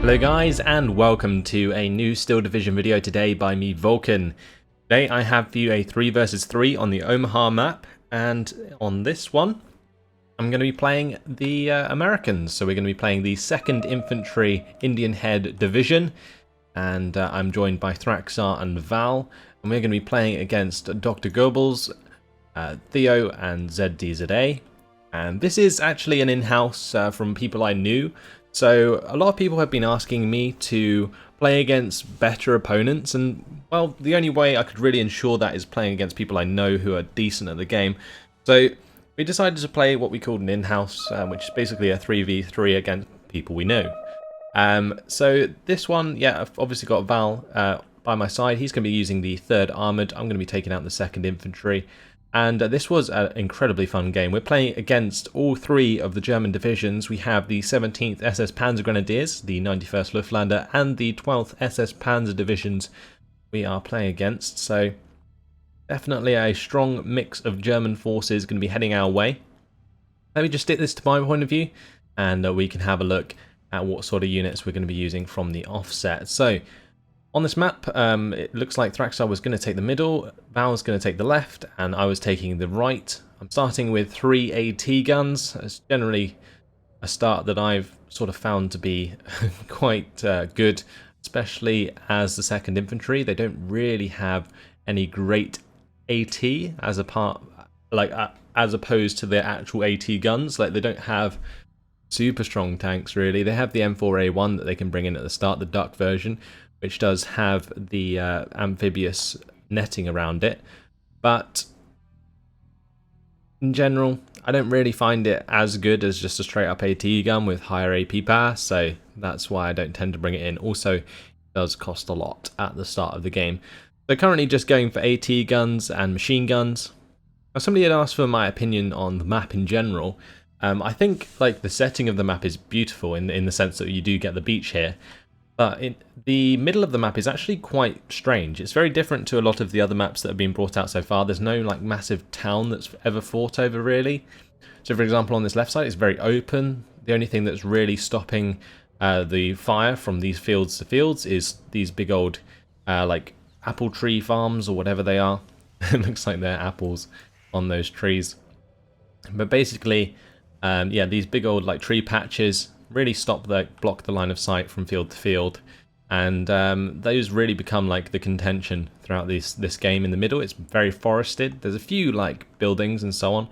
Hello guys, and welcome to a new Steel Division video today by me, Vulcan. Today I have for you a 3 versus 3 on the Omaha map, and on this one I'm going to be playing the Americans. So we're going to be playing the 2nd Infantry Indian Head Division, and I'm joined by Thraxar and Val, and we're going to be playing against Dr. Goebbels, Theo and ZDZA. And this is actually an in-house from people I knew. So a lot of people have been asking me to play against better opponents, and well, the only way I could really ensure that is playing against people I know who are decent at the game. So we decided to play what we called an in-house, which is basically a 3v3 against people we know. So this one, yeah, I've obviously got Val by my side. He's going to be using the 3rd Armoured. I'm going to be taking out the 2nd Infantry. And this was an incredibly fun game. We're playing against all 3 of the German divisions. We have the 17th SS Panzer Grenadiers, the 91st Luftlander, and the 12th SS Panzer divisions we are playing against. So definitely a strong mix of German forces going to be heading our way. Let me just stick this to my point of view, and we can have a look at what sort of units we're going to be using from the offset. So on this map, it looks like Thraxar was going to take the middle, Val was going to take the left, and I was taking the right. I'm starting with 3 AT guns. It's generally a start that I've sort of found to be quite good, especially as the 2nd Infantry. They don't really have any great AT as opposed to their actual AT guns. Like, they don't have super strong tanks really. They have the M4A1 that they can bring in at the start, the duck version, which does have the amphibious netting around it, but in general I don't really find it as good as just a straight up AT gun with higher AP power, so that's why I don't tend to bring it in. Also, it does cost a lot at the start of the game. So currently just going for AT guns and machine guns. Now, somebody had asked for my opinion on the map in general. I think like the setting of the map is beautiful in the sense that you do get the beach here. But the middle of the map is actually quite strange. It's very different to a lot of the other maps that have been brought out so far. There's no like massive town that's ever fought over really. So for example, on this left side it's very open. The only thing that's really stopping the fire from these fields to fields is these big old like apple tree farms or whatever they are. It looks like they're apples on those trees. But basically, yeah, these big old like tree patches really block the line of sight from field to field, and those really become like the contention throughout this game. In the middle it's very forested. There's a few like buildings and so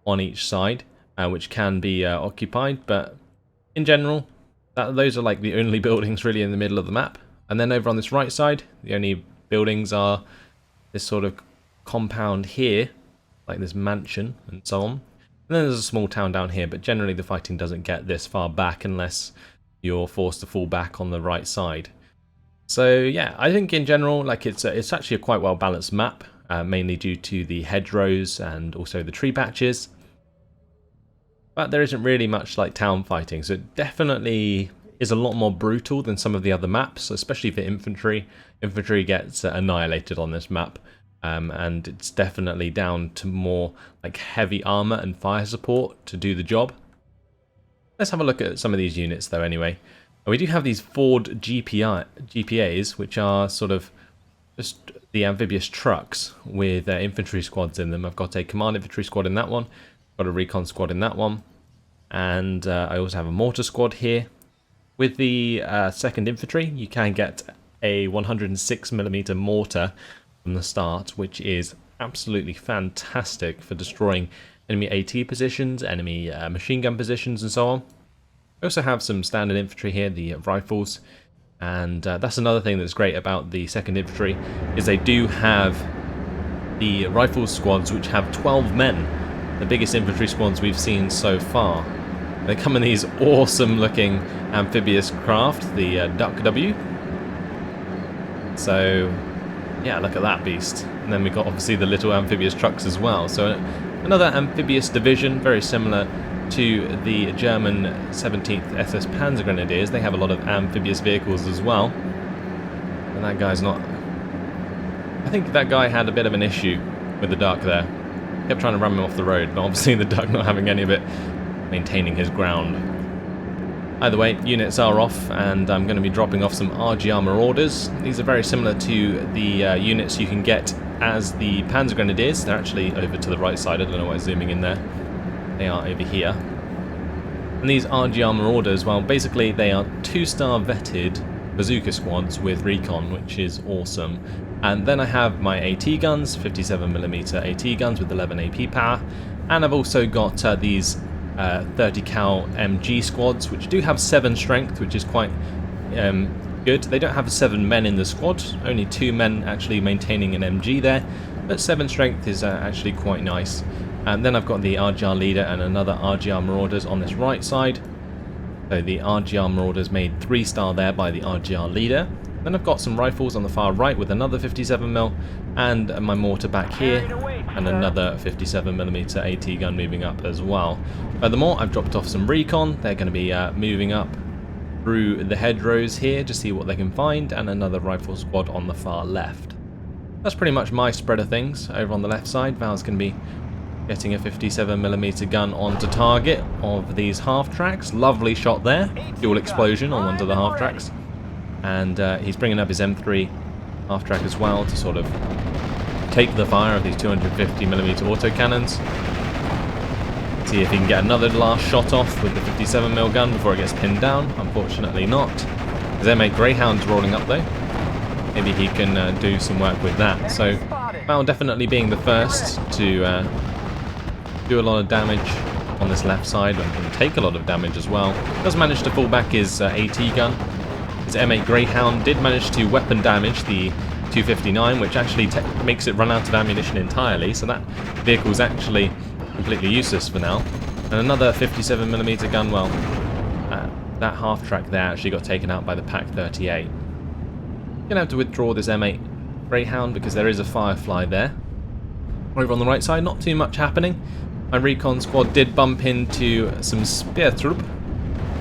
on each side which can be occupied, but in general those are like the only buildings really in the middle of the map. And then over on this right side the only buildings are this sort of compound here, like this mansion and so on. And then there's a small town down here, but generally the fighting doesn't get this far back unless you're forced to fall back on the right side. So yeah, I think in general like it's actually a quite well balanced map, mainly due to the hedgerows and also the tree patches. But there isn't really much like town fighting, so it definitely is a lot more brutal than some of the other maps, especially for infantry. Infantry gets annihilated on this map. And it's definitely down to more like heavy armor and fire support to do the job. Let's have a look at some of these units though anyway. We do have these Ford GPAs, which are sort of just the amphibious trucks with infantry squads in them. I've got a command infantry squad in that one, got a recon squad in that one, and I also have a mortar squad here. With the 2nd Infantry, you can get a 106mm mortar from the start, which is absolutely fantastic for destroying enemy AT positions, enemy machine gun positions and so on. We also have some standard infantry here, the rifles, and that's another thing that's great about the 2nd Infantry, is they do have the rifle squads which have 12 men, the biggest infantry squads we've seen so far. They come in these awesome looking amphibious craft, the Duck W. So yeah, look at that beast. And then we've got obviously the little amphibious trucks as well. So another amphibious division, very similar to the German 17th SS Panzer Grenadiers. They have a lot of amphibious vehicles as well. And that guy's not... I think that guy had a bit of an issue with the duck there. Kept trying to run him off the road, but obviously the duck not having any of it, maintaining his ground. Either way, units are off, and I'm going to be dropping off some RGR Marauders. These are very similar to the units you can get as the Panzer Grenadiers. They're actually over to the right side. I don't know why it's zooming in there. They are over here. And these RGR Marauders, well, basically they are 2-star vetted bazooka squads with recon, which is awesome. And then I have my AT guns, 57mm AT guns with 11 AP power, and I've also got these 30 cal MG squads, which do have 7 strength, which is quite good. They don't have 7 men in the squad, only 2 men actually maintaining an MG there, but 7 strength is actually quite nice. And then I've got the RGR leader and another RGR Marauders on this right side. So the RGR Marauders made 3-star there by the RGR leader. Then I've got some rifles on the far right with another 57mm, and my mortar back here, and another 57mm AT gun moving up as well. Furthermore, I've dropped off some recon. They're going to be moving up through the hedgerows here to see what they can find, and another rifle squad on the far left. That's pretty much my spread of things. Over on the left side, Val's going to be getting a 57mm gun onto target of these half-tracks. Lovely shot there. Dual explosion on one of the half-tracks. And he's bringing up his M3 half-track as well to sort of take the fire of these 250mm autocannons. See if he can get another last shot off with the 57mm gun before it gets pinned down. Unfortunately not. His M8 Greyhound's rolling up though. Maybe he can do some work with that. So Val definitely being the first to do a lot of damage on this left side and can take a lot of damage as well. Does manage to fall back his AT gun. His M8 Greyhound did manage to weapon damage the 259, which actually makes it run out of ammunition entirely, so that vehicle's actually completely useless for now. And another 57mm gun, well, that half-track there actually got taken out by the Pak 38. Gonna have to withdraw this M8 Greyhound because there is a Firefly there. Over on the right side, not too much happening. My recon squad did bump into some Speertrupp,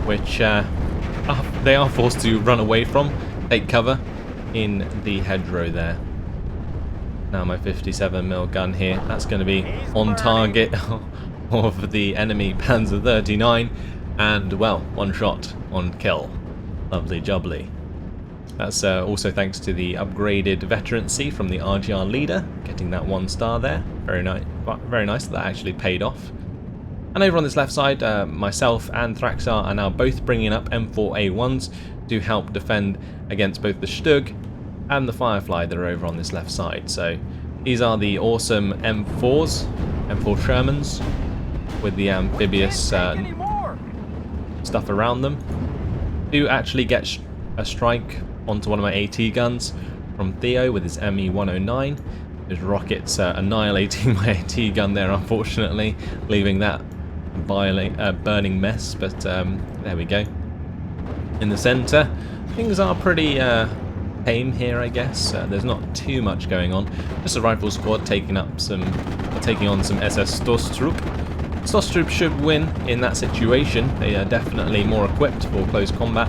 which they are forced to run away from, take cover in the hedgerow there. Now my 57mm gun here, that's going to be on target of the enemy Panzer 39, and well, one shot on kill. Lovely jubbly. That's also thanks to the upgraded veterancy from the RGR leader, getting that 1-star there. Very nice that actually paid off. And over on this left side, myself and Thraxar are now both bringing up M4A1s to help defend against both the Stug and the Firefly that are over on this left side. So these are the awesome M4s, M4 Shermans, with the amphibious stuff around them. Do actually get a strike onto one of my AT guns from Theo with his ME-109. His rockets annihilating my AT gun there, unfortunately, leaving that burning mess, but there we go. In the centre, things are pretty tame here, I guess. There's not too much going on. Just a rifle squad taking on some SS Stostrup. Stostrup should win in that situation. They are definitely more equipped for close combat.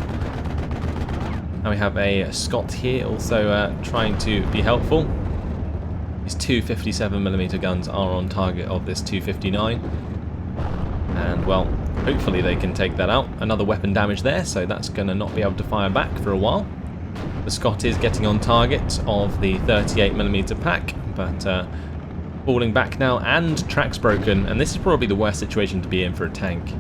Now we have a Scot here also trying to be helpful. These two 57mm guns are on target of this 259. And well, hopefully they can take that out. Another weapon damage there, so that's going to not be able to fire back for a while. The Scot is getting on target of the 38mm Pak, but falling back now, and track's broken. And this is probably the worst situation to be in for a tank.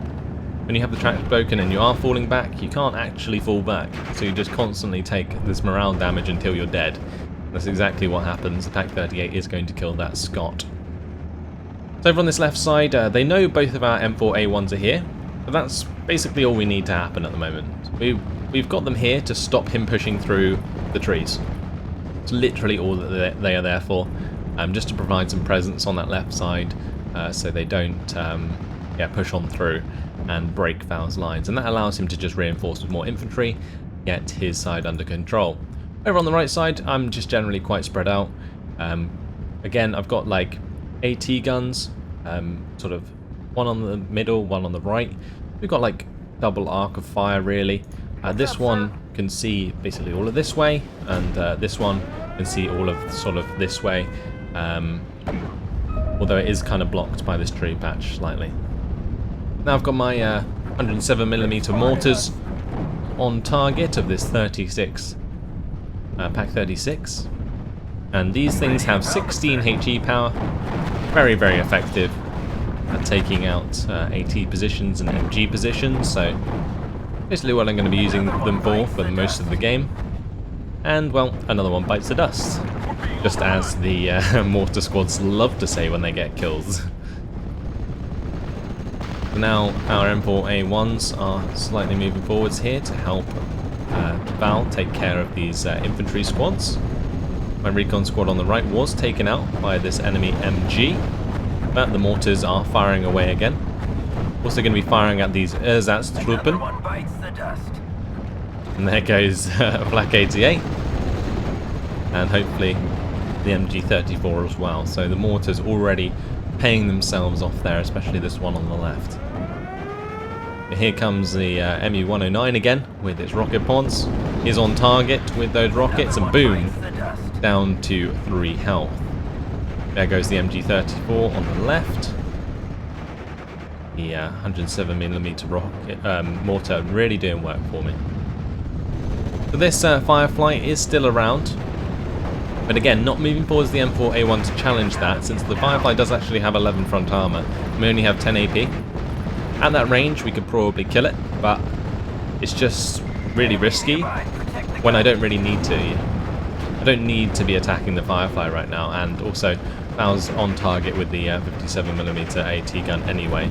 When you have the track broken and you are falling back, you can't actually fall back, so you just constantly take this morale damage until you're dead. That's exactly what happens. The Pak 38 is going to kill that Scot. So over on this left side, they know both of our M4A1s are here, but that's basically all we need to happen at the moment. We've got them here to stop him pushing through the trees. It's literally all that they are there for, just to provide some presence on that left side, so they don't push on through and break Val's lines, and that allows him to just reinforce with more infantry, get his side under control. Over on the right side, I'm just generally quite spread out. Again, I've got like AT guns, sort of one on the middle, one on the right. We've got like double arc of fire really. This one can see basically all of this way, and this one can see all of sort of this way, although it is kind of blocked by this tree patch slightly. Now I've got my 107mm mortars on target of this 36 Pack 36, and these things have 16 HE power. Very, very effective at taking out AT positions and MG positions, so basically what I'm going to be using them for most of the game. And, well, another one bites the dust, just as the mortar squads love to say when they get kills. Now our M4A1s are slightly moving forwards here to help Val take care of these infantry squads. My recon squad on the right was taken out by this enemy MG, but the mortars are firing away again. Also going to be firing at these Ersatztruppen. And there goes Flak 88. And hopefully the MG34 as well. So the mortars already paying themselves off there, especially this one on the left. Here comes the MU-109 again with its rocket pods. Is on target with those rockets, and boom, down to 3 health. There goes the MG34 on the left. The 107mm rocket mortar really doing work for me. So this Firefly is still around, but again, not moving forwards the M4A1 to challenge that, since the Firefly does actually have 11 front armor. We only have 10 AP. At that range, we could probably kill it, but it's just really risky when I don't really need to. I don't need to be attacking the Firefly right now, and also Val's on target with the 57mm AT gun anyway.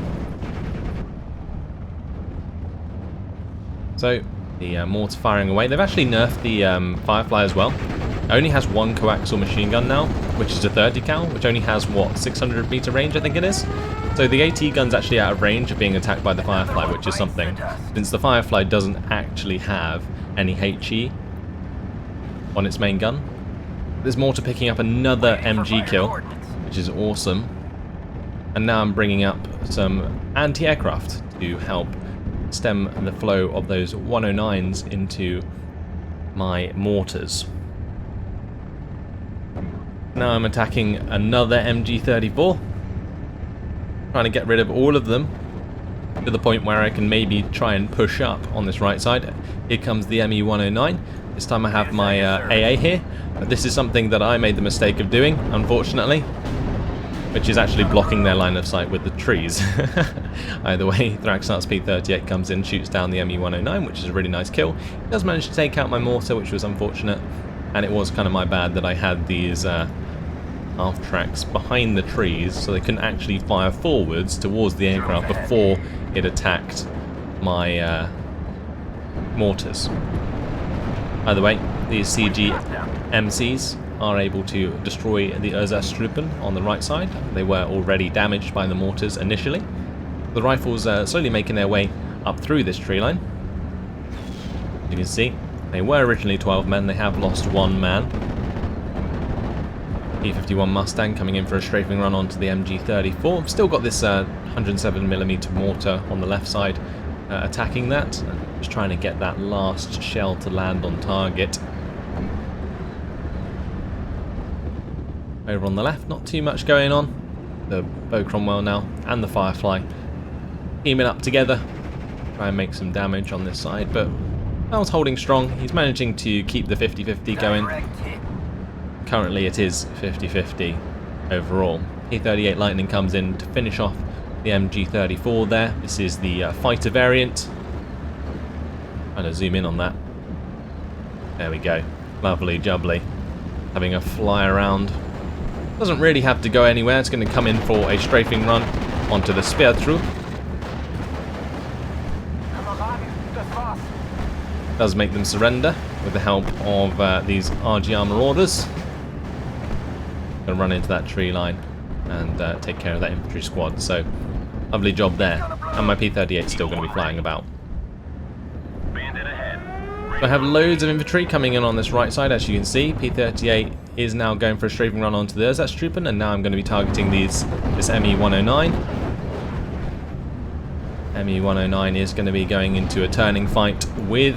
So the mortar firing away. They've actually nerfed the Firefly as well. It only has one coaxial machine gun now, which is a 30 cal, which only has, what, 600 meter range I think it is? So the AT gun's actually out of range of being attacked by the Firefly, which is something, since the Firefly doesn't actually have any HE on its main gun. There's mortar picking up another MG kill, which is awesome. And now I'm bringing up some anti-aircraft to help stem the flow of those 109s into my mortars. Now I'm attacking another MG34, trying to get rid of all of them to the point where I can maybe try and push up on this right side. Here comes the ME-109. This time I have my AA here. This is something that I made the mistake of doing, unfortunately, which is actually blocking their line of sight with the trees. Either way, Thraxart's P38 comes in, shoots down the ME-109, which is a really nice kill. He does manage to take out my mortar, which was unfortunate, and it was kind of my bad that I had these half tracks behind the trees, so they couldn't actually fire forwards towards the aircraft before it attacked my mortars. By the way, these CG MCs are able to destroy the Ersatztruppen on the right side. They were already damaged by the mortars initially. The rifles are slowly making their way up through this tree line. As you can see, they were originally 12 men, they have lost 1 man. P51 Mustang coming in for a strafing run onto the MG34. I've still got this 107mm mortar on the left side attacking that. Just trying to get that last shell to land on target. Over on the left, not too much going on. The Beau Cromwell now and the Firefly teaming up together. Try and make some damage on this side, but Val's holding strong. He's managing to keep the 50-50 going. Currently it is 50-50 overall. P38 Lightning comes in to finish off the MG34 there. This is the fighter variant. Trying to zoom in on that. There we go. Lovely jubbly. Having a fly around. Doesn't really have to go anywhere. It's going to come in for a strafing run onto the Speertrupp. Does make them surrender with the help of these RG armor orders. Gonna run into that tree line and take care of that infantry squad. So lovely job there. And my P38 is still going to be flying about. So I have loads of infantry coming in on this right side, as you can see. P38 is now going for a strafing run onto the Ersatztruppen, and now I'm going to be targeting this ME-109. ME-109 is going to be going into a turning fight with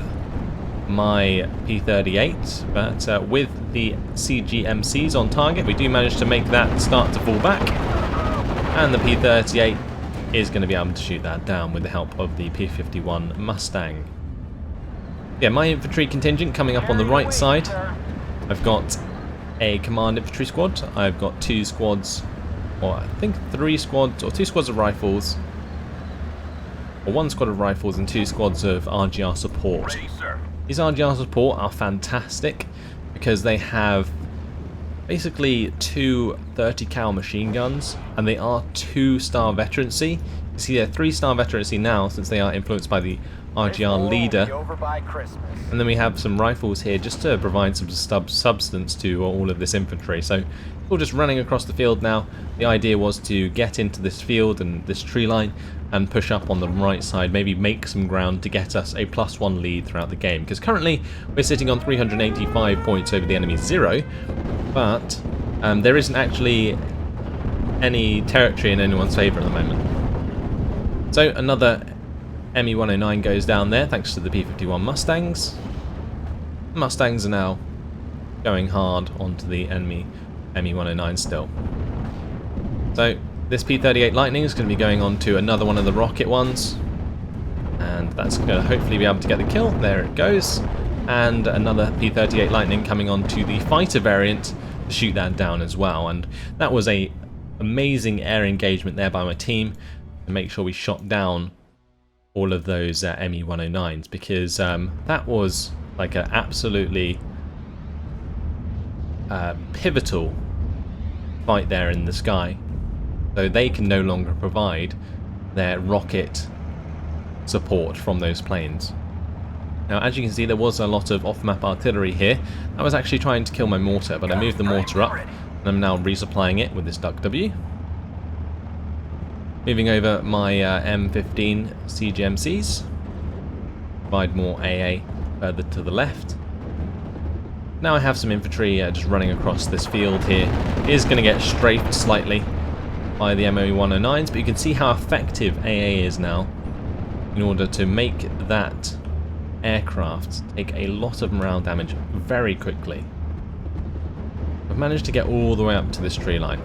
my P38, but with the CGMCs on target, we do manage to make that start to fall back, and the P38 is going to be able to shoot that down with the help of the P-51 Mustang. Yeah, my infantry contingent coming up on the right side. I've got a command infantry squad. I've got 2 squads, or I think 3 squads, or 2 squads of rifles, or 1 squad of rifles and 2 squads of RGR support. These RGR support are fantastic because they have basically 2 30 cal machine guns, and they are 2-star veterancy. You see they're 3-star veterancy now since they are influenced by the RGR leader. And then we have some rifles here just to provide some substance to all of this infantry. So we're just running across the field now. The idea was to get into this field and this tree line and push up on the right side, maybe make some ground to get us a +1 lead throughout the game. Because currently we're sitting on 385 points over the enemy's 0, but there isn't actually any territory in anyone's favour at the moment. So another ME-109 goes down there thanks to the P-51 Mustangs. The Mustangs are now going hard onto the enemy ME-109 still. So this P-38 Lightning is going to be going on to another one of the rocket ones, and that's going to hopefully be able to get the kill. There it goes. And another P-38 Lightning coming on to the fighter variant to shoot that down as well. And that was a amazing air engagement there by my team to make sure we shot down all of those ME-109s, because that was like an absolutely pivotal fight there in the sky. So they can no longer provide their rocket support from those planes. Now, as you can see, there was a lot of off-map artillery here. I was actually trying to kill my mortar, but I moved the mortar up, and I'm now resupplying it with this Duck W. Moving over my M15 CGMCs, provide more AA further to the left. Now I have some infantry just running across this field here. It is going to get strafed slightly by the ME-109s, but you can see how effective AA is now in order to make that aircraft take a lot of morale damage very quickly. I've managed to get all the way up to this tree line,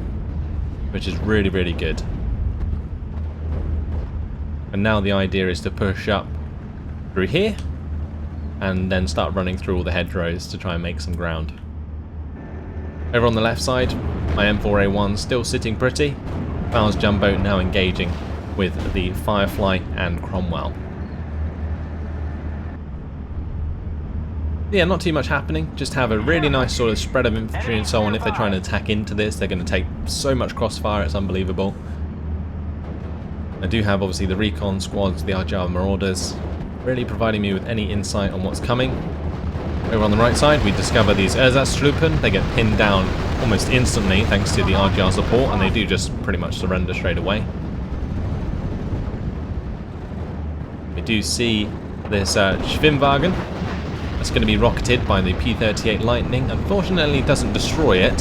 which is really, really good. And now the idea is to push up through here and then start running through all the hedgerows to try and make some ground. Over on the left side, my M4A1 still sitting pretty. Bowers Jumbo now engaging with the Firefly and Cromwell. Yeah, not too much happening, just have a really nice sort of spread of infantry and so on. If they're trying to attack into this, they're going to take so much crossfire, it's unbelievable. I do have obviously the recon squads, the RGR Marauders, really providing me with any insight on what's coming. Over on the right side, we discover these Ersatztruppen. They get pinned down almost instantly thanks to the RGR support, and they do just pretty much surrender straight away. We do see this Schwimmwagen. That's going to be rocketed by the P-38 Lightning. Unfortunately, it doesn't destroy it.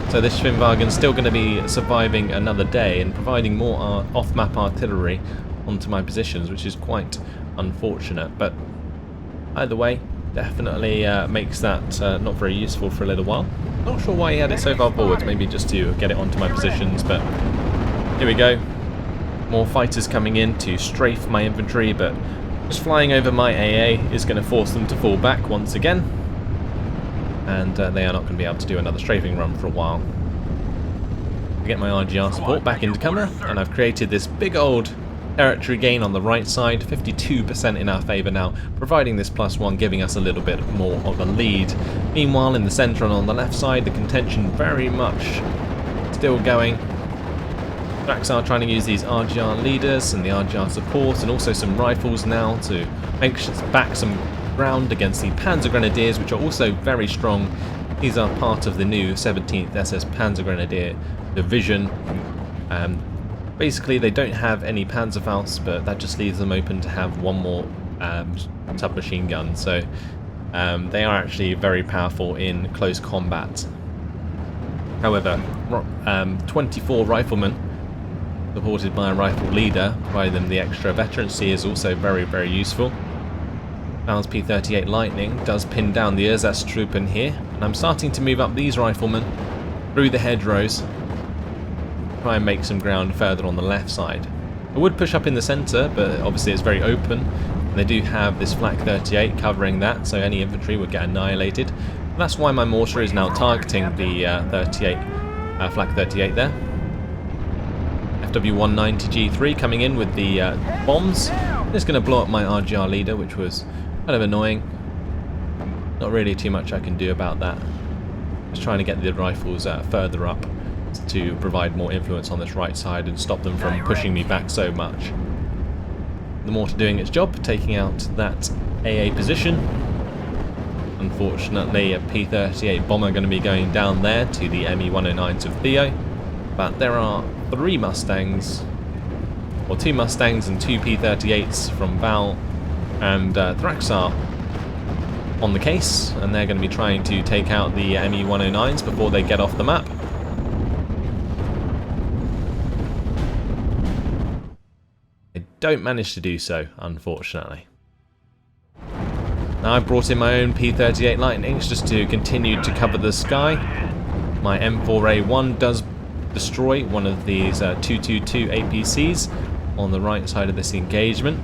So this Schwimmwagen is still going to be surviving another day and providing more off-map artillery onto my positions, which is quite unfortunate. But either way, definitely makes that not very useful for a little while. Not sure why he had it so far forwards, maybe just to get it onto my positions, but here we go. More fighters coming in to strafe my infantry, but just flying over my AA is going to force them to fall back once again. And they are not going to be able to do another strafing run for a while. I get my RGR support back into cover, and I've created this big old territory gain on the right side, 52% in our favour now, providing this +1, giving us a little bit more of a lead. Meanwhile, in the centre and on the left side, the contention very much still going. Draxar trying to use these RGR leaders and the RGR support, and also some rifles now to make back some ground against the Panzer Grenadiers, which are also very strong. These are part of the new 17th SS Panzer Grenadier Division. Basically, they don't have any Panzerfaust, but that just leaves them open to have one more submachine gun. So they are actually very powerful in close combat. However, 24 riflemen, supported by a rifle leader, providing them the extra veterancy, is also very, very useful. Bowers P-38 Lightning does pin down the Ersatztruppen here, and I'm starting to move up these riflemen through the hedgerows, try and make some ground further on the left side. I would push up in the centre, but obviously it's very open. And they do have this Flak 38 covering that, so any infantry would get annihilated. And that's why my mortar is now targeting the 38, Flak 38 there. FW190G3 coming in with the bombs. It's going to blow up my RGR leader, which was kind of annoying. Not really too much I can do about that. Just trying to get the rifles further up to provide more influence on this right side and stop them from pushing me back so much. The mortar doing its job, taking out that AA position. Unfortunately, a P-38 bomber going to be going down there to the ME-109s of Theo. But there are 3 Mustangs, or 2 Mustangs and 2 P-38s from Val and Thraxar on the case, and they're going to be trying to take out the ME-109s before they get off the map. They don't manage to do so, unfortunately. Now I've brought in my own P-38 Lightnings just to continue to cover the sky. My M4A1 does destroy one of these 222 APCs on the right side of this engagement.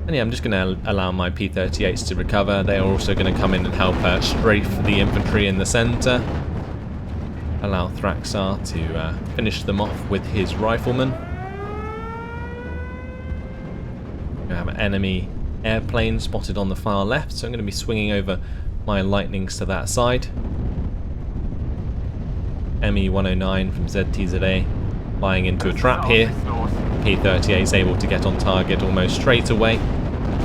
And yeah, I'm just going to allow my P-38s to recover. They are also going to come in and help strafe the infantry in the centre. Allow Thraxar to finish them off with his riflemen. We have an enemy airplane spotted on the far left, so I'm going to be swinging over my lightnings to that side. ME-109 from ZTZA flying into a trap here. P-38 is able to get on target almost straight away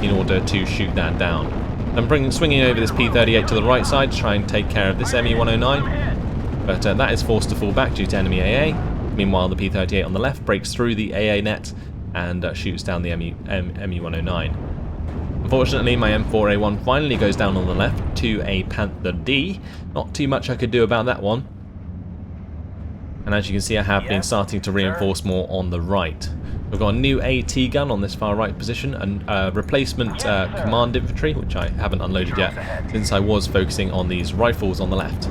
in order to shoot that down. I'm swinging over this P-38 to the right side to try and take care of this ME-109, but that is forced to fall back due to enemy AA. Meanwhile, the P-38 on the left breaks through the AA net and shoots down the ME-109. Unfortunately, my M4A1 finally goes down on the left to a Panther D. Not too much I could do about that one. And as you can see, I have been starting to reinforce more on the right. We've got a new AT gun on this far right position, and replacement command infantry, which I haven't unloaded yet, since I was focusing on these rifles on the left.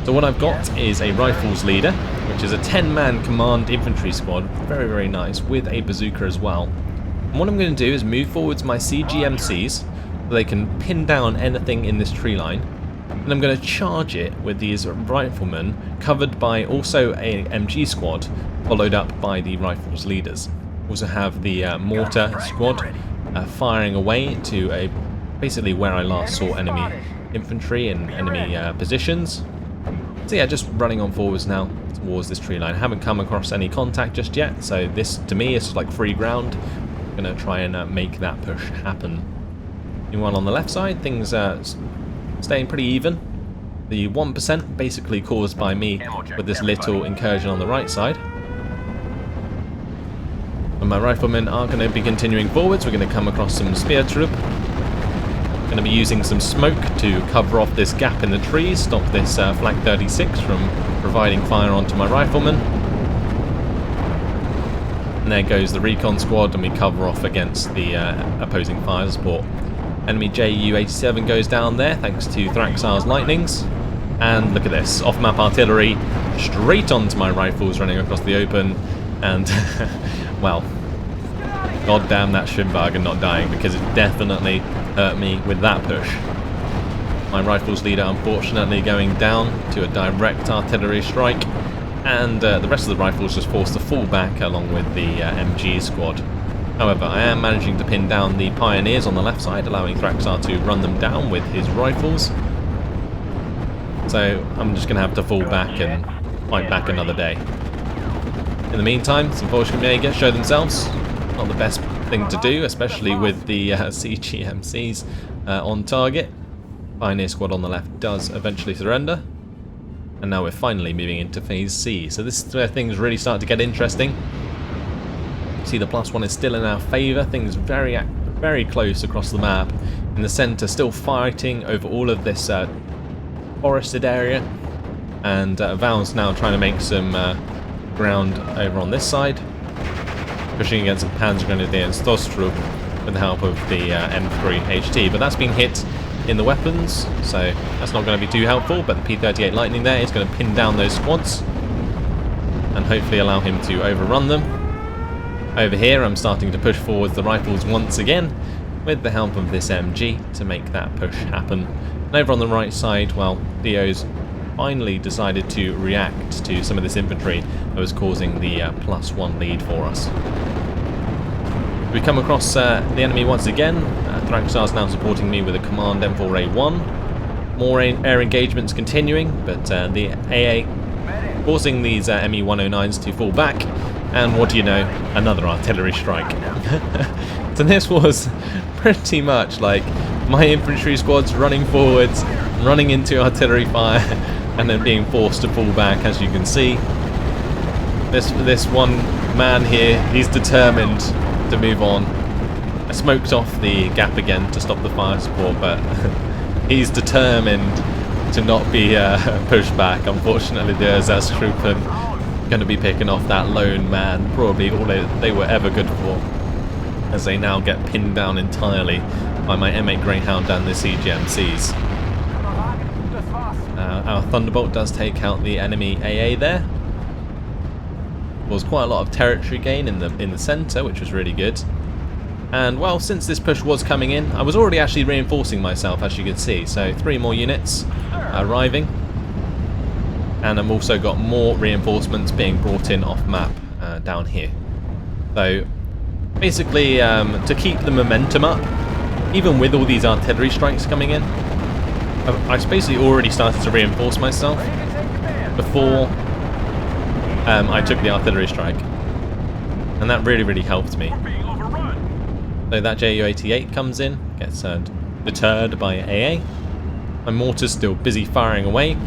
So what I've got is a rifles leader, which is a 10-man command infantry squad, very, very nice, with a bazooka as well. And what I'm going to do is move forwards my CGMCs, so they can pin down anything in this tree line. And I'm going to charge it with these riflemen, covered by also a MG squad, followed up by the rifles leaders. Also have the mortar squad firing away to basically where I last saw enemy infantry and enemy positions. So yeah, just running on forwards now towards this tree line. I haven't come across any contact just yet, so this to me is like free ground. I'm going to try and make that push happen. Meanwhile on the left side, things staying pretty even. The 1% basically caused by me with this little incursion on the right side. And my riflemen are going to be continuing forwards. We're going to come across some spear troop. Going to be using some smoke to cover off this gap in the trees, stop this Flak 36 from providing fire onto my riflemen. And there goes the recon squad, and we cover off against the opposing fire support. Enemy JU-87 goes down there thanks to Thraxar's lightnings. And look at this, off-map artillery straight onto my rifles running across the open. And, well, goddamn that Schimbargen not dying, because it definitely hurt me with that push. My rifles leader unfortunately going down to a direct artillery strike. And the rest of the rifles just forced to fall back along with the MG squad. However, I am managing to pin down the pioneers on the left side, allowing Thraxar to run them down with his rifles. So I'm just going to have to fall back and fight back another day. In the meantime, some Volscian may show themselves. Not the best thing to do, especially with the CGMCs on target. Pioneer squad on the left does eventually surrender. And now we're finally moving into Phase C. So this is where things really start to get interesting. See, the +1 is still in our favour. Things very close across the map. In the centre, still fighting over all of this forested area. And Val's now trying to make some ground over on this side. Pushing against some Panzergrenadier and Stostrup with the help of the M3 HT. But that's been hit in the weapons, so that's not going to be too helpful. But the P-38 Lightning there is going to pin down those squads. and hopefully allow him to overrun them. Over here I'm starting to push forwards the rifles once again with the help of this MG to make that push happen. And over on the right side, well, Theo's finally decided to react to some of this infantry that was causing the +1 lead for us. We come across the enemy once again. Thraxar's now supporting me with a command M4A1. More air engagements continuing, but the AA forcing these ME-109s to fall back. And what do you know? Another artillery strike. So this was pretty much like my infantry squads running forwards, running into artillery fire, and then being forced to pull back. As you can see, this one man here, he's determined to move on. I smoked off the gap again to stop the fire support, but he's determined to not be pushed back. Unfortunately, there's Ersatzgruppen going to be picking off that lone man, probably all they were ever good for, as they now get pinned down entirely by my M8 Greyhound and the CGMCs. Our Thunderbolt does take out the enemy AA there. There was quite a lot of territory gain in the centre, which was really good. And well, since this push was coming in, I was already actually reinforcing myself, as you can see. So 3 more units arriving. And I've also got more reinforcements being brought in off map down here. So basically, to keep the momentum up, even with all these artillery strikes coming in, I basically already started to reinforce myself before I took the artillery strike. And that really helped me. So that Ju-88 comes in, gets deterred by AA. My mortar's still busy firing away,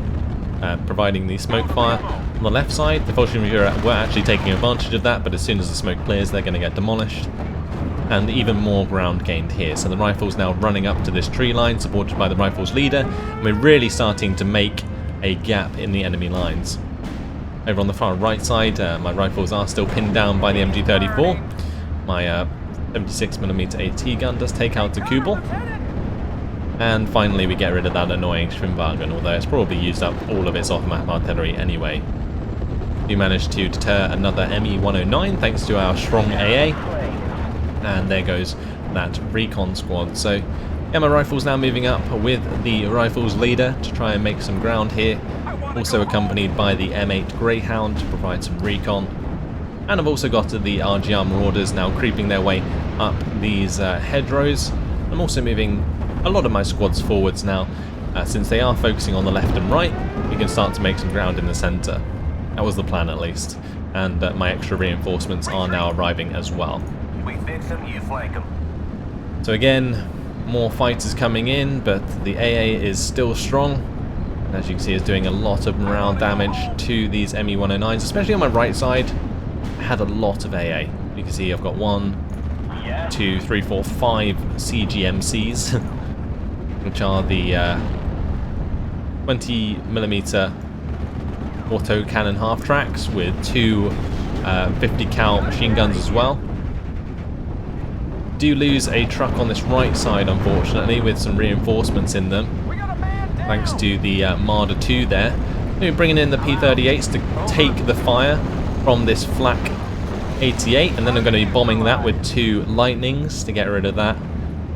providing the smoke fire on the left side. The Vulcan were actually taking advantage of that, but as soon as the smoke clears, they're going to get demolished. And even more ground gained here. So the rifles now running up to this tree line, supported by the rifles leader, and we're really starting to make a gap in the enemy lines. Over on the far right side, my rifles are still pinned down by the MG34. My 76mm AT gun does take out the Kubel. And finally we get rid of that annoying Schwimmwagen, although it's probably used up all of its off-map artillery anyway. We managed to deter another ME-109 thanks to our strong AA. And there goes that recon squad. So yeah, my rifles now moving up with the rifles leader to try and make some ground here. Also accompanied by the M8 Greyhound to provide some recon. And I've also got the RGR Marauders now creeping their way up these hedgerows. I'm also moving a lot of my squads forwards now. Since they are focusing on the left and right, we can start to make some ground in the centre. That was the plan at least. And my extra reinforcements are now arriving as well. We fix them, you flank them. So again, more fighters coming in, but the AA is still strong. As you can see, is doing a lot of morale damage to these ME-109s, especially on my right side. I had a lot of AA. You can see I've got 1, 2, 3, 4, 5 CGMCs, which are the 20mm auto cannon half tracks with 2 50 cal machine guns as well. Do lose a truck on this right side, unfortunately, with some reinforcements in them, thanks to the Marder 2 there. We're bringing in the P-38s to take the fire from this flak 88, and then I'm going to be bombing that with 2 Lightnings to get rid of that.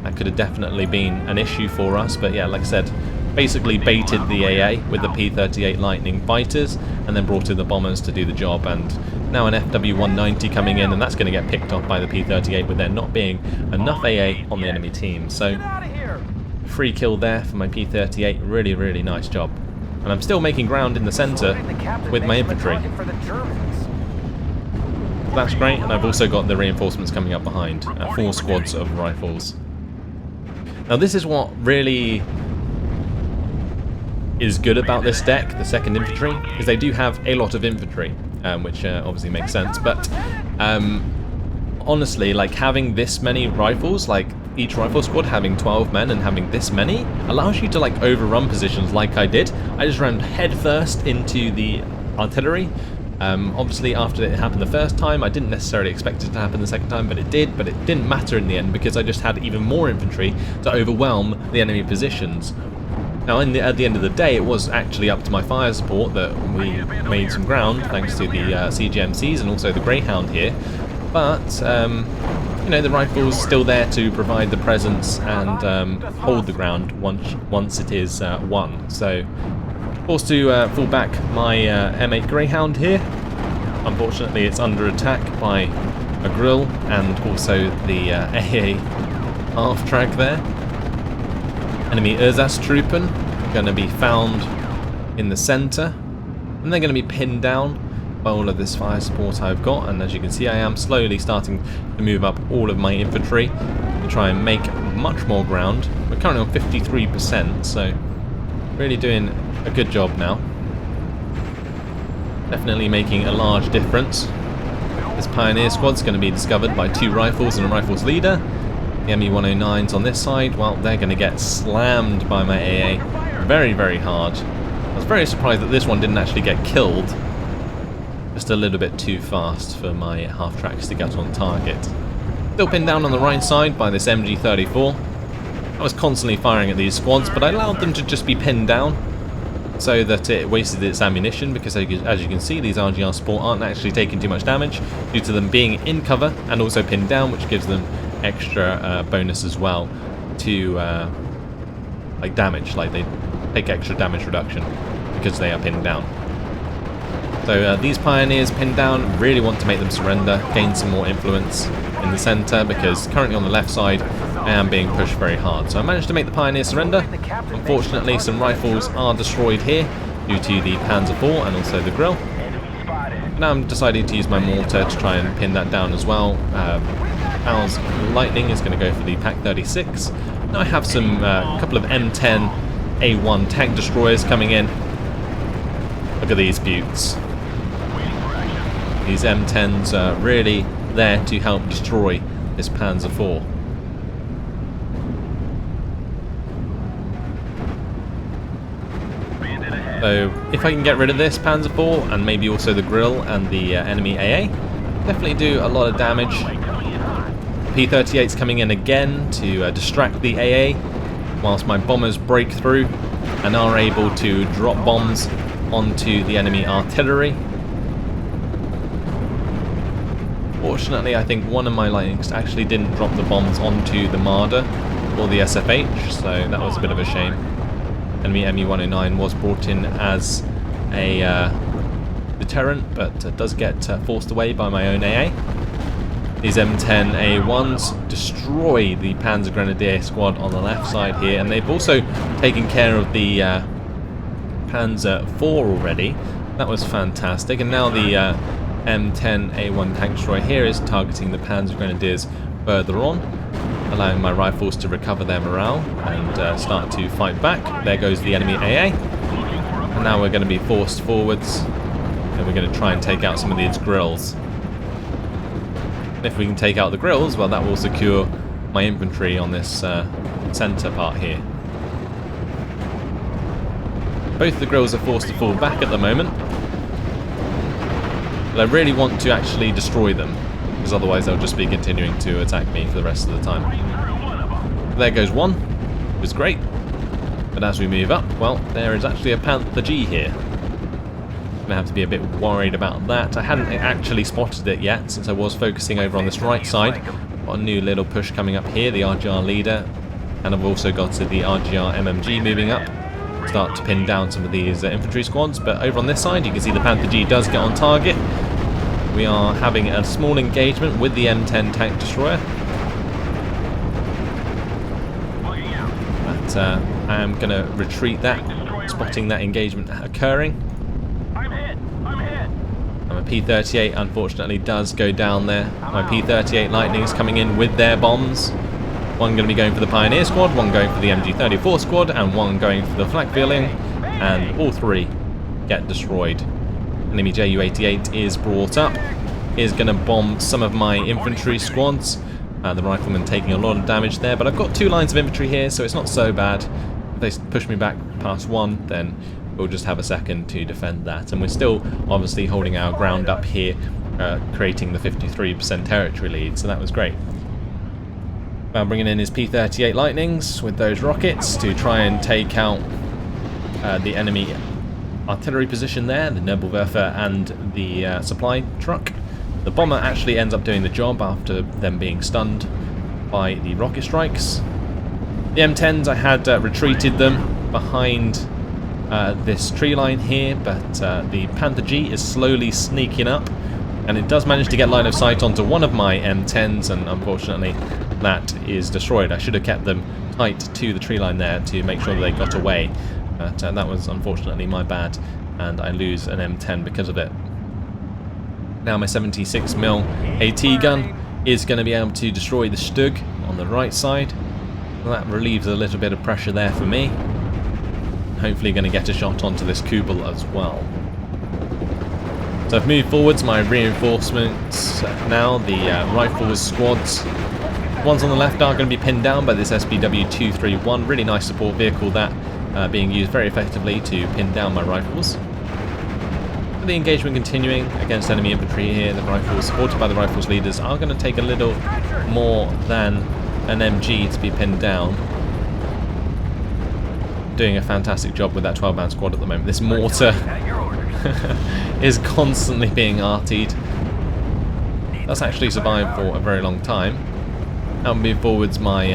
That could have definitely been an issue for us, but yeah, like I said, basically baited the AA with the P-38 Lightning fighters, and then brought in the bombers to do the job. And now an FW-190 coming in, and that's going to get picked off by the P-38 with there not being enough AA on the enemy team. So free kill there for my P-38, really nice job. And I'm still making ground in the centre with my infantry. That's great, and I've also got the reinforcements coming up behind, 4 squads of rifles. Now this is what really is good about this deck, the 2nd Infantry, is they do have a lot of infantry, which obviously makes sense, but honestly, like having this many rifles, like each rifle squad having 12 men and having this many, allows you to like overrun positions like I did. I just ran head first into the artillery. Obviously after it happened the first time, I didn't necessarily expect it to happen the second time, but it did, but it didn't matter in the end because I just had even more infantry to overwhelm the enemy positions. Now, at the end of the day, it was actually up to my fire support that we made some ground, thanks to the CGMCs and also the Greyhound here. But, you know, the rifle's still there to provide the presence and hold the ground once it is won. So, forced to fall back my M8 Greyhound here. Unfortunately, it's under attack by a grill and also the AA half-track there. Enemy Ersatztruppen going to be found in the centre, and they're going to be pinned down by all of this fire support I've got. And as you can see, I am slowly starting to move up all of my infantry to try and make much more ground. We're currently on 53%, so really doing a good job now. Definitely making a large difference. This Pioneer squad's going to be discovered by 2 rifles and a rifles leader. The ME-109s on this side, well, they're going to get slammed by my AA very, very hard. I was very surprised that this one didn't actually get killed. Just a little bit too fast for my half-tracks to get on target. Still pinned down on the right side by this MG34. I was constantly firing at these squads, but I allowed them to just be pinned down so that it wasted its ammunition, because as you can see, these RGR Sport aren't actually taking too much damage due to them being in cover and also pinned down, which gives them extra bonus as well to like damage, like they take extra damage reduction because they are pinned down. So these Pioneers pinned down, really want to make them surrender, gain some more influence in the centre, because currently on the left side I am being pushed very hard. So I managed to make the Pioneers surrender. Unfortunately, some rifles are destroyed here due to the Panzer IV and also the grill. Now I'm deciding to use my mortar to try and pin that down as well. Al's Lightning is going to go for the Pack 36. Now I have some couple of M10 A1 tank destroyers coming in. Look at these buttes. These M10s are really there to help destroy this Panzer IV. So if I can get rid of this Panzer IV and maybe also the grill and the enemy AA, definitely do a lot of damage. P-38's coming in again to distract the AA, whilst my bombers break through and are able to drop bombs onto the enemy artillery. Fortunately, I think one of my lightnings actually didn't drop the bombs onto the Marder or the SFH, so that was a bit of a shame. Enemy ME-109 was brought in as a deterrent, but does get forced away by my own AA. These M10 A1s destroy the Panzer Grenadier squad on the left side here, and they've also taken care of the Panzer IV already. That was fantastic, and now the M10 A1 tank destroyer here is targeting the Panzer Grenadiers further on, allowing my rifles to recover their morale and start to fight back. There goes the enemy AA, and now we're going to be forced forwards, and we're going to try and take out some of these grills. If we can take out the grills, well, that will secure my infantry on this centre part here. Both the grills are forced to fall back at the moment, but I really want to actually destroy them, because otherwise they'll just be continuing to attack me for the rest of the time. There goes one. It was great. But as we move up, well, there is actually a Panther G here. Gonna have to be a bit worried about that. I hadn't actually spotted it yet, since I was focusing over on this right side. Got a new little push coming up here, the RGR leader, and I've also got the RGR MMG moving up. Start to pin down some of these infantry squads, but over on this side you can see the Panther G does get on target. We are having a small engagement with the M10 tank destroyer. But I am going to retreat that, spotting that engagement occurring. And my P-38 unfortunately does go down there. My P-38 Lightning's coming in with their bombs. One going to be going for the Pioneer squad, one going for the MG34 squad, and one going for the flak feeling, and all three get destroyed. Enemy Ju-88 is brought up, is going to bomb some of my infantry squads. The rifleman taking a lot of damage there, but I've got 2 lines of infantry here, so it's not so bad. If they push me back past one, then we'll just have a second to defend that. And we're still obviously holding our ground up here, creating the 53% territory lead, so that was great. Now bringing in his P-38 Lightnings with those rockets to try and take out the enemy artillery position there, the Nebelwerfer and the supply truck. The bomber actually ends up doing the job after them being stunned by the rocket strikes. The M10s, I had retreated them behind this tree line here, but the Panther G is slowly sneaking up, and it does manage to get line of sight onto one of my M10s, and unfortunately that is destroyed. I should have kept them tight to the tree line there to make sure that they got away, but that was unfortunately my bad, and I lose an M10 because of it. Now my 76mm AT gun is going to be able to destroy the Stug on the right side. That relieves a little bit of pressure there for me. Hopefully going to get a shot onto this Kubel as well. So I've moved forwards my reinforcements now, the rifles squads. The ones on the left are going to be pinned down by this SPW-231, really nice support vehicle that being used very effectively to pin down my rifles. The engagement continuing against enemy infantry here. The rifles, supported by the rifles leaders, are going to take a little more than an MG to be pinned down. Doing a fantastic job with that 12-man squad at the moment. This mortar is constantly being artied. That's actually survived for a very long time. I'll move forwards my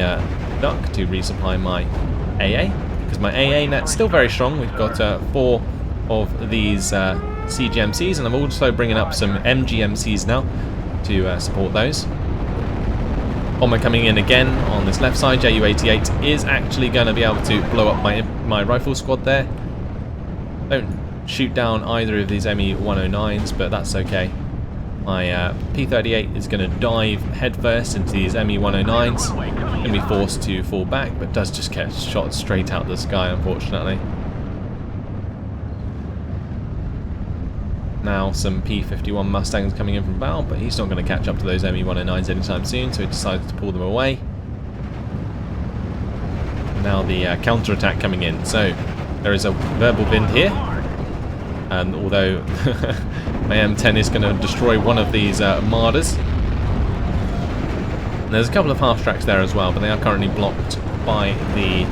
duck to resupply my AA, because my AA net's still very strong. We've got 4 of these CGMCs, and I'm also bringing up some MGMCs now to support those. Bomber coming in again on this left side. Ju-88 is actually going to be able to blow up my rifle squad there. Don't shoot down either of these ME-109s, but that's okay. My P-38 is going to dive headfirst into these ME-109s. Going to be forced to fall back, but does just get shot straight out of the sky, unfortunately. Now some P-51 Mustangs coming in from Val, but he's not going to catch up to those ME-109s anytime soon, so he decides to pull them away. Now the counter-attack coming in. So there is a verbal wind here, and although my M10 is going to destroy one of these Marders. And there's a couple of half tracks there as well, but they are currently blocked by the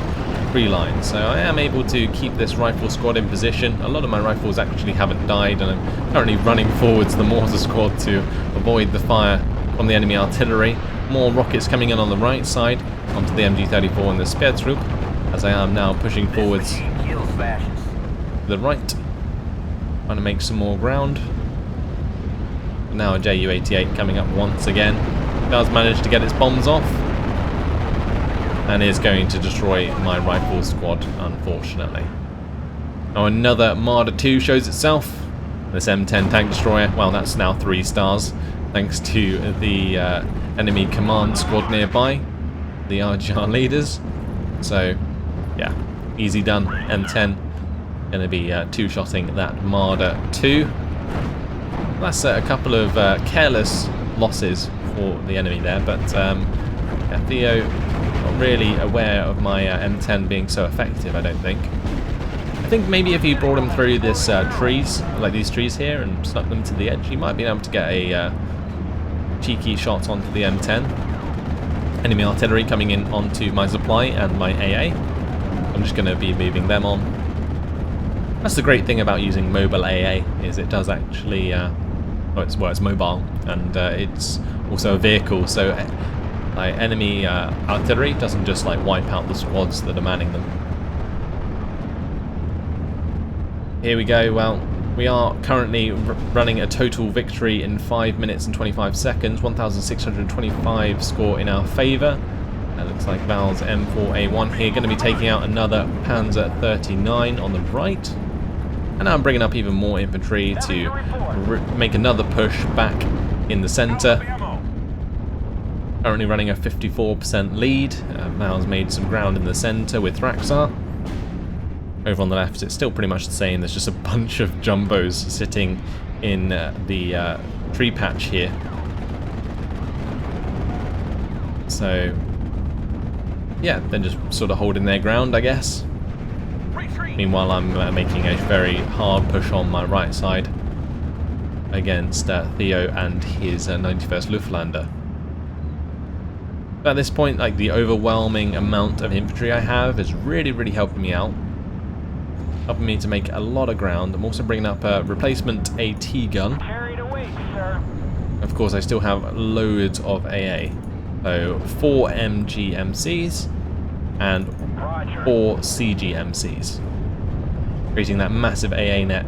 tree line. So I am able to keep this rifle squad in position. A lot of my rifles actually haven't died, and I'm currently running forwards the mortar squad to avoid the fire from the enemy artillery. More rockets coming in on the right side onto the MG34 and the Speertrupp, as I am now pushing forwards to the right, trying to make some more ground. But now a Ju-88 coming up once again. Does manage to get its bombs off, and is going to destroy my rifle squad, unfortunately. Now another Marder 2 shows itself. This M10 tank destroyer, well, that's now 3 stars, thanks to the enemy command squad nearby, the RGR leaders. So, yeah, easy done. M10 going to be two-shotting that Marder 2. That's a couple of careless losses for the enemy there, but Theo not really aware of my M10 being so effective, I don't think. I think maybe if he brought him through this trees, like these trees here, and snuck them to the edge, he might be able to get a cheeky shot onto the M10. Enemy artillery coming in onto my supply and my AA. I'm just going to be moving them on. That's the great thing about using mobile AA, is it does actually, it's mobile, and it's also a vehicle, so like enemy artillery doesn't just like wipe out the squads that are manning them. Here we go. Well, we are currently running a total victory in 5 minutes and 25 seconds, 1,625 score in our favour. It looks like Val's M4A1 here going to be taking out another Panzer 39 on the right. And now I'm bringing up even more infantry to make another push back in the centre. Currently running a 54% lead. Mal's made some ground in the centre with Thraxar. Over on the left, it's still pretty much the same. There's just a bunch of jumbos sitting in the tree patch here. So, yeah, they're just sort of holding their ground, I guess. Meanwhile, I'm making a very hard push on my right side against Theo and his 91st Luftlander. But at this point, like, the overwhelming amount of infantry I have is really, really helping me out. helping me to make a lot of ground. I'm also bringing up a replacement AT gun. Carried away, sir. Of course, I still have loads of AA. So 4 MGMCs and 4 CGMCs. Creating that massive AA net,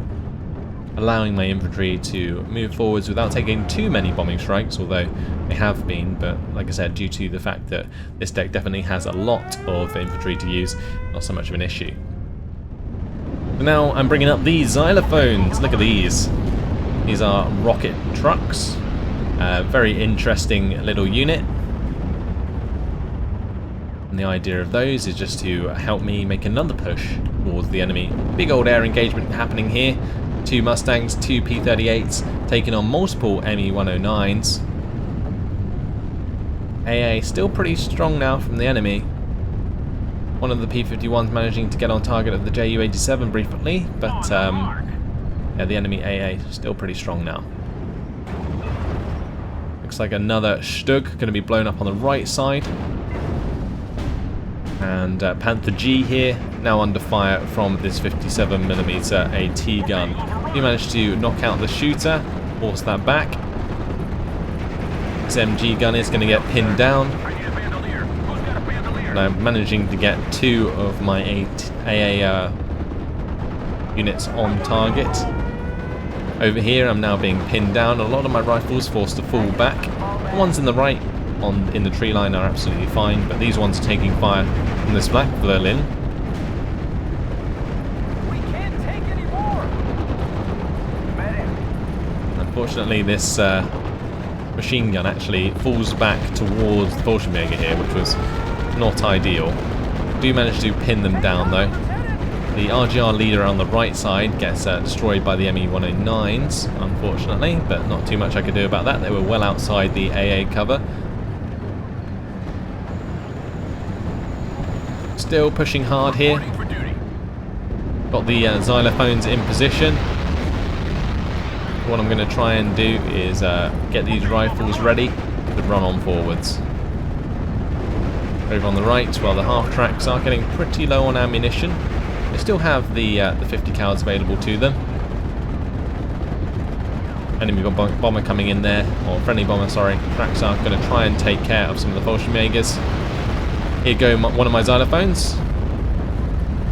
allowing my infantry to move forwards without taking too many bombing strikes, although they have been, but like I said, due to the fact that this deck definitely has a lot of infantry to use, not so much of an issue. So now I'm bringing up these xylophones. Look at these. These are rocket trucks. Very interesting little unit. And the idea of those is just to help me make another push towards the enemy. Big old air engagement happening here. 2 Mustangs, 2 P-38s, taking on multiple ME-109s. AA still pretty strong now from the enemy. One of the P-51s managing to get on target of the Ju-87 briefly, but yeah, the enemy AA still pretty strong now. Looks like another Stug going to be blown up on the right side. And Panther G here, now under fire from this 57mm AT gun. He managed to knock out the shooter, force that back. This MG gun is going to get pinned down. And I'm managing to get 2 of my AA units on target. Over here I'm now being pinned down. A lot of my rifles forced to fall back. The ones in the right in the tree line are absolutely fine, but these ones are taking fire from this black Berlin. We can't take any more. Unfortunately, this machine gun actually falls back towards the Fallschirmjäger here, which was not ideal. Do manage to pin them down though. The RGR leader on the right side gets destroyed by the ME-109s, unfortunately, but not too much I could do about that. They were well outside the AA cover. Still pushing hard here. Got the xylophones in position. What I'm going to try and do is get these rifles ready to run on forwards. Over on the right, while the half-tracks are getting pretty low on ammunition, they still have the 50 cals available to them. Enemy bomber coming in there, or friendly bomber, sorry. Tracks are going to try and take care of some of the Fallschirmjägers. Here go one of my xylophones.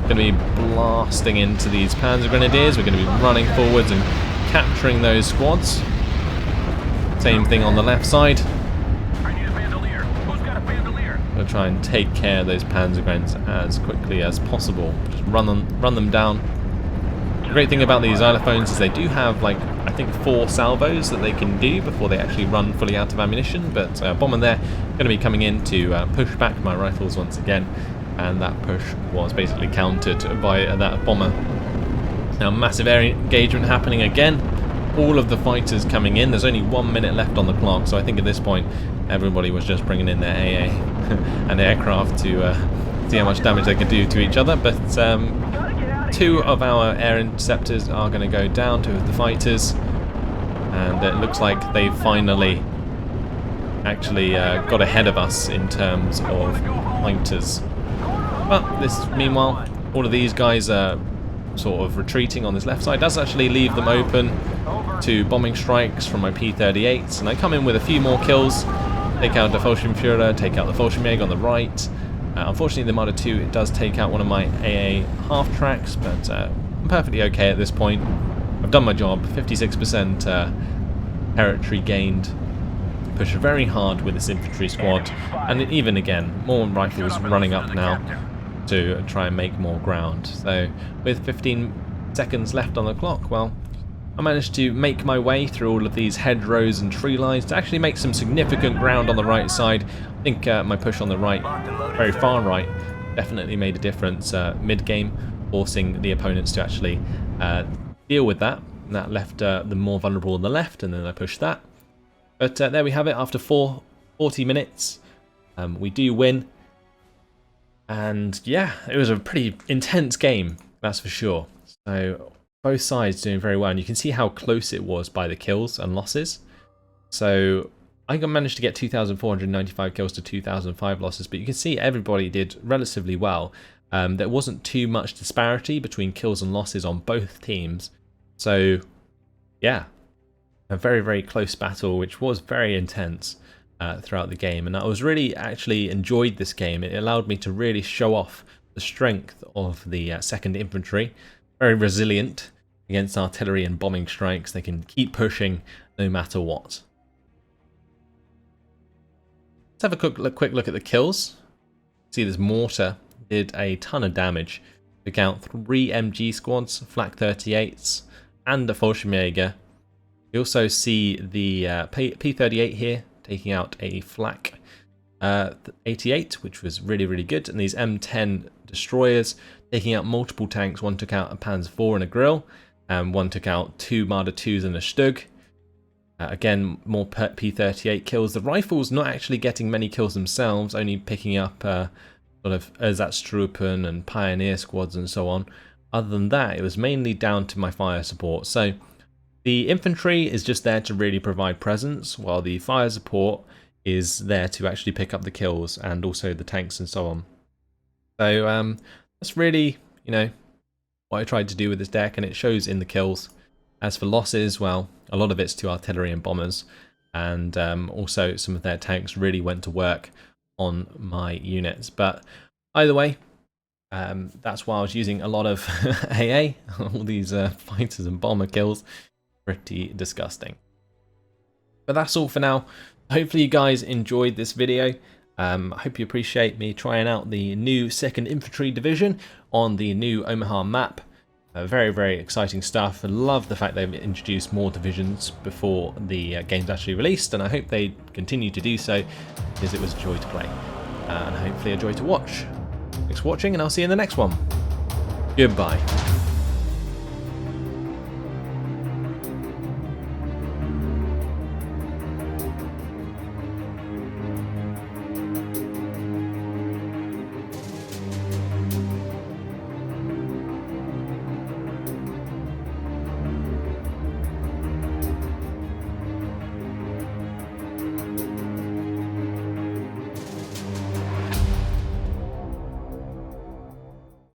Going to be blasting into these Panzer Grenadiers. We're going to be running forwards and capturing those squads. Same thing on the left side. We'll try and take care of those Panzer Grens as quickly as possible. Just run them down. The great thing about these xylophones is they do have, like, I think 4 salvos that they can do before they actually run fully out of ammunition, but bomber there going to be coming in to push back my rifles once again, and that push was basically countered by that bomber. Now massive air engagement happening again. All of the fighters coming in. There's only 1 minute left on the clock, so I think at this point everybody was just bringing in their AA and aircraft to see how much damage they could do to each other, but 2 of our air interceptors are going to go down, 2 of the fighters, and it looks like they finally actually got ahead of us in terms of fighters. But meanwhile, all of these guys are sort of retreating on this left side. Does actually leave them open to bombing strikes from my P-38s, and I come in with a few more kills, take out the Fallschirmführer, take out the Fallschirmjäger on the right. Unfortunately, the Marder 2 it does take out one of my AA half-tracks, but I'm perfectly okay at this point. I've done my job, 56% territory gained. Push very hard with this infantry squad, and even again, more rifles running up now to try and make more ground. So with 15 seconds left on the clock, well, I managed to make my way through all of these hedgerows and tree lines to actually make some significant ground on the right side. I think my push on the right, very far right, definitely made a difference mid-game, forcing the opponents to actually deal with that. And that left the more vulnerable on the left, and then I pushed that. But there we have it. After 40 minutes, we do win. And yeah, it was a pretty intense game, that's for sure. So both sides doing very well, and you can see how close it was by the kills and losses. So I managed to get 2,495 kills to 2,005 losses, but you can see everybody did relatively well. there wasn't too much disparity between kills and losses on both teams. So yeah, a very, very close battle, which was very intense throughout the game. And I was really actually enjoyed this game. It allowed me to really show off the strength of the 2nd Infantry. Very resilient against artillery and bombing strikes. They can keep pushing no matter what. Let's have a quick look at the kills. See, this mortar did a ton of damage. Took out 3 MG squads, Flak 38s, and a Fallschirmjäger. You also see the P38 here taking out a Flak 88, which was really, really good. And these M10 destroyers taking out multiple tanks. One took out a Panzer IV and a Grill, and one took out 2 Marder 2s and a Stug. Again, more P38 kills. The rifles not actually getting many kills themselves, only picking up sort of Ersatztruppen and Pioneer squads and so on. Other than that, it was mainly down to my fire support. So the infantry is just there to really provide presence, while the fire support is there to actually pick up the kills and also the tanks and so on. So that's really, you know, what I tried to do with this deck, and it shows in the kills. As for losses, well, a lot of it's to artillery and bombers, and also some of their tanks really went to work on my units. But either way, that's why I was using a lot of AA, all these fighters and bomber kills. Pretty disgusting. But that's all for now. Hopefully you guys enjoyed this video. I hope you appreciate me trying out the new 2nd Infantry Division on the new Omaha map. Very, very exciting stuff. I love the fact they've introduced more divisions before the game's actually released, and I hope they continue to do so, because it was a joy to play and hopefully a joy to watch. Thanks for watching, and I'll see you in the next one. Goodbye.